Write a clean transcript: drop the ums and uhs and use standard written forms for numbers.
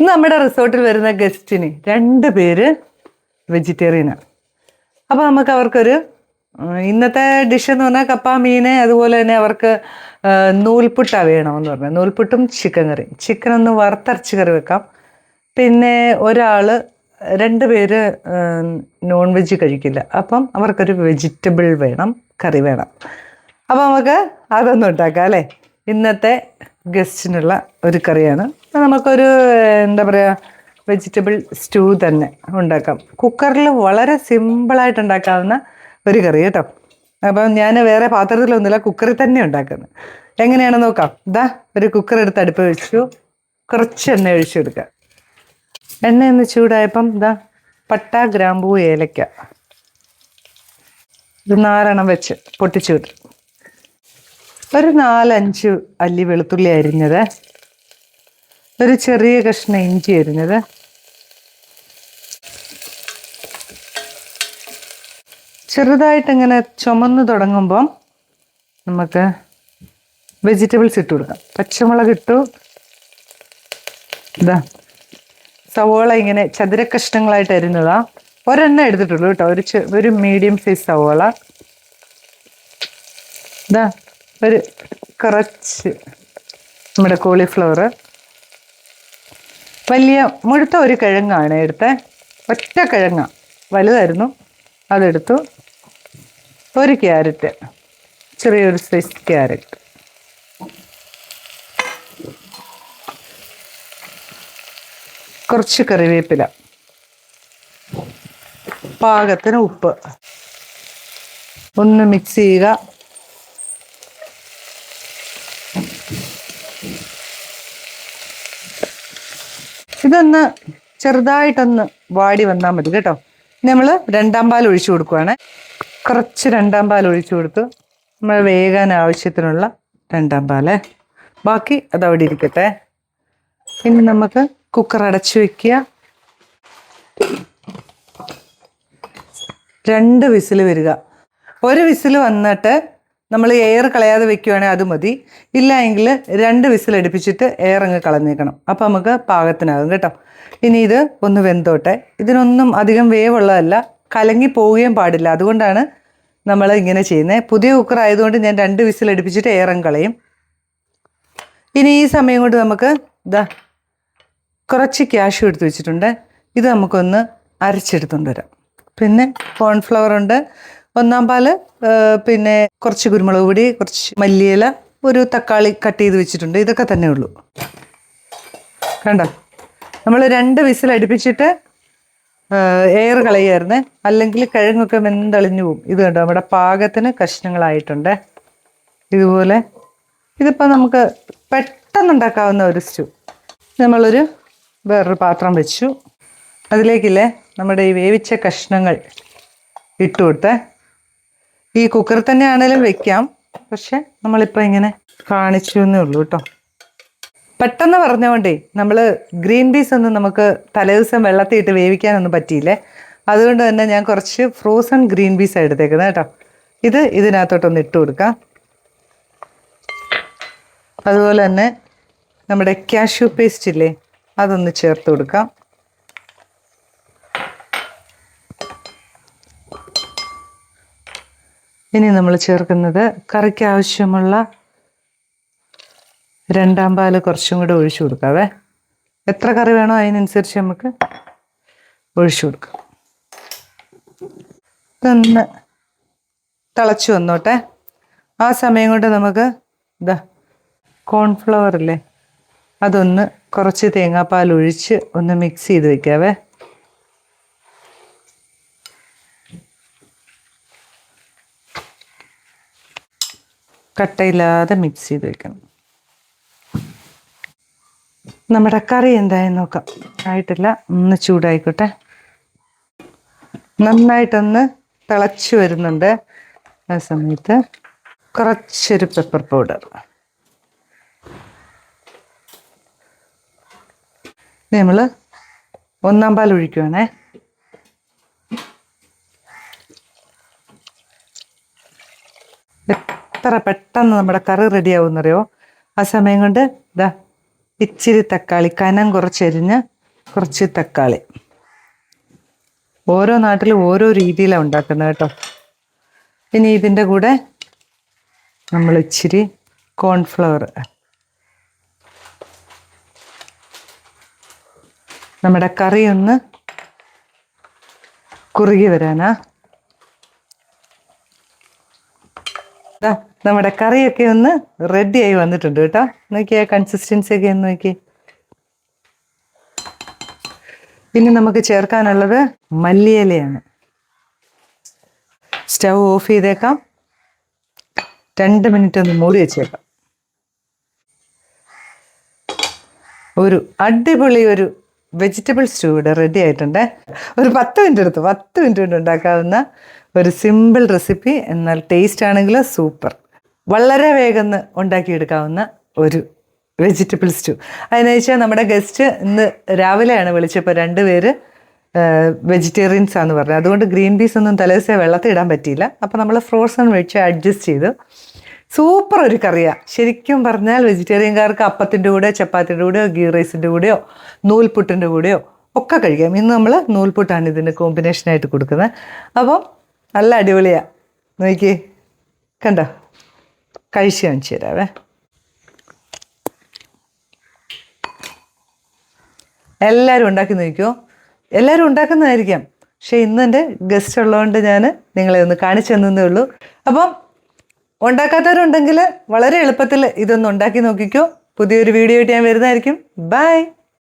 ഇന്ന് നമ്മുടെ റിസോർട്ടിൽ വരുന്ന ഗസ്റ്റിന് 2 പേര് വെജിറ്റേറിയനാണ്. അപ്പോൾ നമുക്ക് അവർക്കൊരു ഇന്നത്തെ ഡിഷ് എന്ന് പറഞ്ഞാൽ കപ്പ, മീൻ, അതുപോലെ തന്നെ അവർക്ക് നൂൽപുട്ടാണ് വേണമെന്ന് പറഞ്ഞാൽ നൂൽപുട്ടും ചിക്കൻ കറിയും. ചിക്കൻ ഒന്ന് വറുത്തരച്ച് കറി വെക്കാം. പിന്നെ 2 പേര് നോൺ വെജ് കഴിക്കില്ല. അപ്പം അവർക്കൊരു വെജിറ്റബിൾ വേണം, കറി വേണം. അപ്പം നമുക്ക് അതൊന്നും ഉണ്ടാക്കാം അല്ലേ. ഇന്നത്തെ ഗസ്റ്റിനുള്ള ഒരു കറിയാണ്. നമുക്കൊരു എന്താ പറയുക, വെജിറ്റബിൾ സ്റ്റൂ തന്നെ ഉണ്ടാക്കാം. കുക്കറിൽ വളരെ സിമ്പിളായിട്ട് ഉണ്ടാക്കാവുന്ന ഒരു കറി കേട്ടോ. അപ്പം ഞാൻ വേറെ പാത്രത്തിലൊന്നുമില്ല, കുക്കറിൽ തന്നെ ഉണ്ടാക്കുന്നത്. എങ്ങനെയാണെന്ന് നോക്കാം. ഇതാ ഒരു കുക്കർ എടുത്ത് അടുപ്പ് വെച്ചു, കുറച്ച് എണ്ണ ഒഴിച്ചു കൊടുക്കുക. എണ്ണ ഒന്ന് ചൂടായപ്പം ഇതാ പട്ട, ഗ്രാമ്പൂ, ഏലക്ക ഇത് 4 വെച്ച് പൊട്ടിച്ചു വിട്ടു. ഒരു 4-5 അല്ലി വെളുത്തുള്ളി അരിഞ്ഞത്, ഒരു ചെറിയ കഷ്ണം ഇഞ്ചി അരിഞ്ഞത്, ചെറുതായിട്ടിങ്ങനെ ചുമന്ന് തുടങ്ങുമ്പം നമുക്ക് വെജിറ്റബിൾസ് ഇട്ട് കൊടുക്കാം. പച്ചമുളക് ഇട്ടു. ഇതാ സവോള ഇങ്ങനെ ചതുര കഷ്ണങ്ങളായിട്ട് അരിഞ്ഞതാ. ഒരെണ്ണം എടുത്തിട്ടുള്ളൂ കേട്ടോ, ഒരു മീഡിയം സൈസ് സവോള. ഇതാ ഒരു കുറച്ച് നമ്മുടെ കോളിഫ്ലവർ. വലിയ മുഴുത്ത ഒരു കിഴങ്ങാണ് എടുത്തത്, ഒറ്റ കിഴങ്ങ, വലുതായിരുന്നു, അതെടുത്തു. ഒരു ക്യാരറ്റ്, ചെറിയൊരു സൈസ് ക്യാരറ്റ്. കുറച്ച് കറിവേപ്പില, പാകത്തിന് ഉപ്പ്. ഒന്ന് മിക്സ് ചെയ്യുക. ഇതൊന്ന് ചെറുതായിട്ടൊന്ന് വാടി വന്നാൽ മതി കേട്ടോ. നമ്മൾ 2ാം പാൽ ഒഴിച്ചു കൊടുക്കുവാണ്. കുറച്ച് 2ാം പാൽ ഒഴിച്ചു കൊടുത്തു. നമ്മൾ വേകാൻ ആവശ്യത്തിനുള്ള 2ാം പാല്. ബാക്കി അതവിടെ ഇരിക്കട്ടെ. ഇനി നമുക്ക് കുക്കർ അടച്ചു വയ്ക്കുക. 2 വിസിൽ വരിക. ഒരു വിസിൽ വന്നിട്ട് നമ്മൾ എയർ കളയാതെ വെക്കുകയാണെങ്കിൽ അത് മതി. ഇല്ല എങ്കിൽ 2 വിസിൽ അടുപ്പിച്ചിട്ട് എയർ അങ്ങ് കളഞ്ഞേക്കണം. അപ്പം നമുക്ക് പാകത്തിനാകും കേട്ടോ. ഇനി ഇത് ഒന്ന് വെന്തോട്ടെ. ഇതിനൊന്നും അധികം വേവുള്ളതല്ല, കലങ്ങി പോവുകയും പാടില്ല. അതുകൊണ്ടാണ് നമ്മൾ ഇങ്ങനെ ചെയ്യുന്നത്. പുതിയ കുക്കർ ആയതുകൊണ്ട് ഞാൻ 2 വിസിൽ അടുപ്പിച്ചിട്ട് എയർ അങ്ങ് കളയും. ഇനി ഈ സമയം കൊണ്ട് നമുക്ക് ഇതാ കുറച്ച് ക്യാഷ്യൂ എടുത്ത് വെച്ചിട്ടുണ്ട്. ഇത് നമുക്കൊന്ന് അരച്ചെടുത്തുകൊണ്ട് വരാം. പിന്നെ കോൺഫ്ലവർ ഉണ്ട്, 1ാം പാല്, പിന്നെ കുറച്ച് കുരുമുളക് പൊടി, കുറച്ച് മല്ലിയില, ഒരു തക്കാളി കട്ട് ചെയ്ത് വെച്ചിട്ടുണ്ട്. ഇതൊക്കെ തന്നെ ഉള്ളൂ. കണ്ടോ, നമ്മൾ 2 വിസിൽ അടുപ്പിച്ചിട്ട് എയർ കളയായിരുന്നേ, അല്ലെങ്കിൽ കിഴങ്ങൊക്കെ വെന്തളിഞ്ഞു പോകും. ഇത് കണ്ടോ, നമ്മുടെ പാകത്തിന് കഷ്ണങ്ങളായിട്ടുണ്ട്. ഇതുപോലെ ഇതിപ്പോൾ നമുക്ക് പെട്ടെന്നുണ്ടാക്കാവുന്ന ഒരു സ്റ്റൂ. നമ്മളൊരു വേറൊരു പാത്രം വെച്ചു. അതിലേക്കില്ലേ നമ്മുടെ ഈ വേവിച്ച കഷ്ണങ്ങൾ ഇട്ട് കൊടുത്തേ. ഈ കുക്കറിൽ തന്നെ ആണെങ്കിലും വെക്കാം, പക്ഷെ നമ്മളിപ്പോൾ ഇങ്ങനെ കാണിച്ചു എന്നേ ഉള്ളൂ കേട്ടോ. പെട്ടെന്ന് പറഞ്ഞുകൊണ്ടേ നമ്മൾ ഗ്രീൻ പീസ് ഒന്നും നമുക്ക് തലേദിവസം വെള്ളത്തിൽ ഇട്ട് വേവിക്കാനൊന്നും പറ്റിയില്ലേ. അതുകൊണ്ട് തന്നെ ഞാൻ കുറച്ച് ഫ്രോസൺ ഗ്രീൻ പീസാണ് എടുത്തേക്കുന്നത് കേട്ടോ. ഇത് ഇതിനകത്തോട്ടൊന്ന് ഇട്ട് കൊടുക്കാം. അതുപോലെ തന്നെ നമ്മുടെ കാഷ്യൂ പേസ്റ്റ് ഇല്ലേ, അതൊന്ന് ചേർത്ത് കൊടുക്കാം. ഇനി നമ്മൾ ചേർക്കുന്നത് കറിക്ക് ആവശ്യമുള്ള 2ാം പാല് കുറച്ചും കൂടെ ഒഴിച്ചു കൊടുക്കാവേ. എത്ര കറി വേണോ അതിനനുസരിച്ച് നമുക്ക് ഒഴിച്ചു കൊടുക്കാം. ഇതൊന്ന് തിളച്ച് വന്നോട്ടെ. ആ സമയം കൊണ്ട് നമുക്ക് ഇതാ കോൺഫ്ലവർ ഇല്ലേ, അതൊന്ന് കുറച്ച് തേങ്ങാപ്പാൽ ഒഴിച്ച് ഒന്ന് മിക്സ് ചെയ്ത് വെക്കാവേ. കട്ടയില്ലാതെ മിക്സ് ചെയ്ത് വെക്കണം. നമ്മുടെ കറി എന്തായാലും നോക്കാം. ആയിട്ടില്ല, ഒന്ന് ചൂടായിക്കോട്ടെ. നന്നായിട്ടൊന്ന് തിളച്ച് വരുന്നുണ്ട്. ആ സമയത്ത് കുറച്ചൊരു പെപ്പർ പൗഡർ. നമ്മൾ 1ാം പാൽ ഒഴിക്കുവാണേ. എത്ര പെട്ടെന്ന് നമ്മുടെ കറി റെഡി ആവുമെന്നറിയോ. ആ സമയം കൊണ്ട് ഇതാ ഇച്ചിരി തക്കാളി, കനം കുറച്ചരിഞ്ഞ് കുറച്ച് തക്കാളി. ഓരോ നാട്ടിലും ഓരോ രീതിയിലാണ് ഉണ്ടാക്കുന്നത് കേട്ടോ. ഇനി ഇതിൻ്റെ കൂടെ നമ്മൾ ഇച്ചിരി കോൺഫ്ലവർ, നമ്മുടെ കറി ഒന്ന് കുറുകി വരാനാ. നമ്മുടെ കറിയൊക്കെ ഒന്ന് റെഡിയായി വന്നിട്ടുണ്ട് കേട്ടോ. നോക്കിയാൽ കൺസിസ്റ്റൻസി ഒക്കെ ഒന്ന് നോക്കി. പിന്നെ നമുക്ക് ചേർക്കാനുള്ളത് മല്ലിയിലയാണ്. സ്റ്റൗ ഓഫ് ചെയ്തേക്കാം. 2 മിനിറ്റ് ഒന്ന് മൂടി വെച്ചേക്കാം. ഒരു അടിപൊളി ഒരു വെജിറ്റബിൾ സ്റ്റൂ ഇവിടെ റെഡി ആയിട്ടുണ്ട്. ഒരു 10 മിനിറ്റ് കൊണ്ട് ഉണ്ടാക്കാവുന്ന ഒരു സിമ്പിൾ റെസിപ്പി, എന്നാൽ ടേസ്റ്റ് ആണെങ്കിൽ സൂപ്പർ. വളരെ വേഗം ഉണ്ടാക്കിയെടുക്കാവുന്ന ഒരു വെജിറ്റബിൾ സ്റ്റൂ. അതിന് വെച്ചാൽ നമ്മുടെ ഗസ്റ്റ് ഇന്ന് രാവിലെയാണ് വിളിച്ചപ്പോൾ 2 പേര് വെജിറ്റേറിയൻസ് ആണെന്ന് പറഞ്ഞു. അതുകൊണ്ട് ഗ്രീൻ പീസ് ഒന്നും തലേദിവസം വെള്ളത്തിൽ ഇടാൻ പറ്റിയില്ല. അപ്പോൾ നമ്മൾ ഫ്രോസൺ വെച്ച് അഡ്ജസ്റ്റ് ചെയ്തു. സൂപ്പർ ഒരു കറിയാണ്. ശരിക്കും പറഞ്ഞാൽ വെജിറ്റേറിയൻകാർക്ക് അപ്പത്തിൻ്റെ കൂടെ, ചപ്പാത്തിൻ്റെ കൂടെയോ, ഗീ റൈസിൻ്റെ കൂടെയോ, നൂൽപുട്ടിൻ്റെ കൂടെയോ ഒക്കെ കഴിക്കാം. ഇന്ന് നമ്മൾ നൂൽപുട്ടാണ് ഇതിന് കോമ്പിനേഷനായിട്ട് കൊടുക്കുന്നത്. അപ്പം നല്ല അടിപൊളിയാണ്. നോക്കി കണ്ടോ, കഴിച്ച് കാണിച്ചു തരാവേ. എല്ലാവരും ഉണ്ടാക്കി നോക്കിയോ. എല്ലാവരും ഉണ്ടാക്കുന്നതായിരിക്കാം, പക്ഷേ ഇന്ന് എൻ്റെ ഗസ്റ്റ് ഉള്ളതുകൊണ്ട് ഞാൻ നിങ്ങളെ ഒന്ന് കാണിച്ചു തന്നേ ഉള്ളൂ. അപ്പം ഉണ്ടാക്കാത്തവരുണ്ടെങ്കിൽ വളരെ എളുപ്പത്തിൽ ഇതൊന്ന് ഉണ്ടാക്കി നോക്കിക്കോ. പുതിയൊരു വീഡിയോ ആയിട്ട് ഞാൻ വരുന്നതായിരിക്കും. ബൈ.